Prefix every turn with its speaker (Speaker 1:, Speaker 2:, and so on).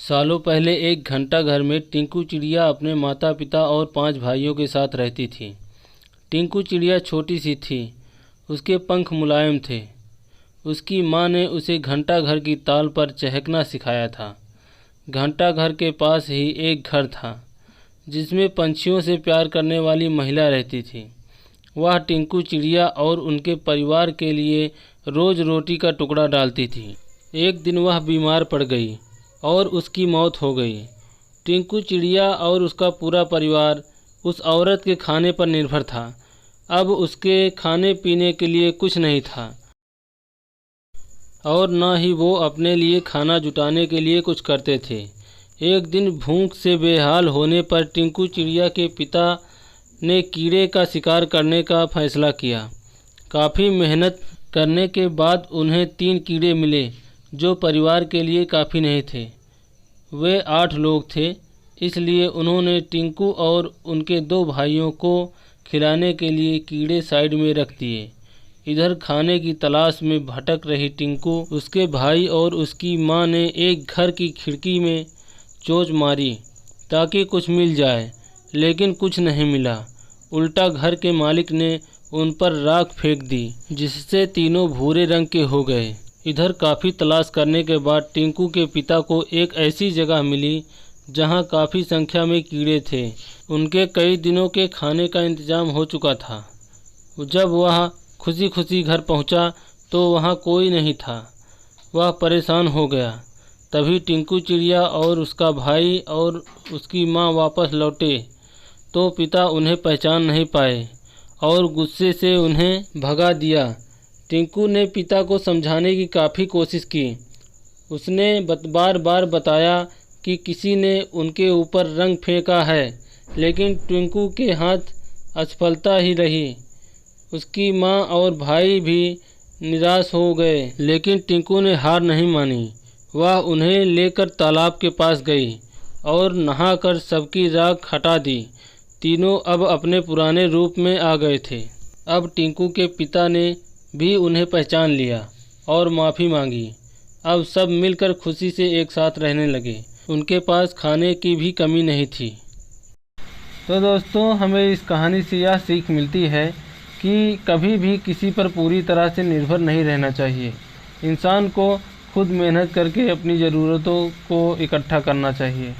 Speaker 1: सालों पहले एक घंटा घर में टिंकू चिड़िया अपने माता पिता और 5 भाइयों के साथ रहती थी। टिंकू चिड़िया छोटी सी थी, उसके पंख मुलायम थे। उसकी माँ ने उसे घंटा घर की ताल पर चहकना सिखाया था। घंटा घर के पास ही एक घर था जिसमें पंछियों से प्यार करने वाली महिला रहती थी। वह टिंकू चिड़िया और उनके परिवार के लिए रोज़ रोटी का टुकड़ा डालती थी। एक दिन वह बीमार पड़ गई और उसकी मौत हो गई। टिंकू चिड़िया और उसका पूरा परिवार उस औरत के खाने पर निर्भर था। अब उसके खाने पीने के लिए कुछ नहीं था और न ही वो अपने लिए खाना जुटाने के लिए कुछ करते थे। एक दिन भूख से बेहाल होने पर टिंकू चिड़िया के पिता ने कीड़े का शिकार करने का फैसला किया। काफ़ी मेहनत करने के बाद उन्हें 3 कीड़े मिले जो परिवार के लिए काफ़ी नहीं थे। वे 8 लोग थे, इसलिए उन्होंने टिंकू और उनके 2 भाइयों को खिलाने के लिए कीड़े साइड में रख दिए। इधर खाने की तलाश में भटक रही टिंकू, उसके भाई और उसकी माँ ने एक घर की खिड़की में चोंच मारी ताकि कुछ मिल जाए, लेकिन कुछ नहीं मिला। उल्टा घर के मालिक ने उन पर राख फेंक दी, जिससे तीनों भूरे रंग के हो गए। इधर काफ़ी तलाश करने के बाद टिंकू के पिता को एक ऐसी जगह मिली जहां काफ़ी संख्या में कीड़े थे। उनके कई दिनों के खाने का इंतजाम हो चुका था। जब वह खुशी खुशी घर पहुंचा तो वहां कोई नहीं था। वह परेशान हो गया। तभी टिंकू चिड़िया और उसका भाई और उसकी माँ वापस लौटे तो पिता उन्हें पहचान नहीं पाए और गुस्से से उन्हें भगा दिया। टिंकू ने पिता को समझाने की काफ़ी कोशिश की। उसने बार बार बताया कि किसी ने उनके ऊपर रंग फेंका है, लेकिन टिंकू के हाथ असफलता ही रही। उसकी माँ और भाई भी निराश हो गए, लेकिन टिंकू ने हार नहीं मानी। वह उन्हें लेकर तालाब के पास गई और नहाकर सबकी राख हटा दी। तीनों अब अपने पुराने रूप में आ गए थे। अब टिंकू के पिता ने भी उन्हें पहचान लिया और माफ़ी मांगी। अब सब मिलकर खुशी से एक साथ रहने लगे। उनके पास खाने की भी कमी नहीं थी। तो दोस्तों, हमें इस कहानी से यह सीख मिलती है कि कभी भी किसी पर पूरी तरह से निर्भर नहीं रहना चाहिए। इंसान को खुद मेहनत करके अपनी ज़रूरतों को इकट्ठा करना चाहिए।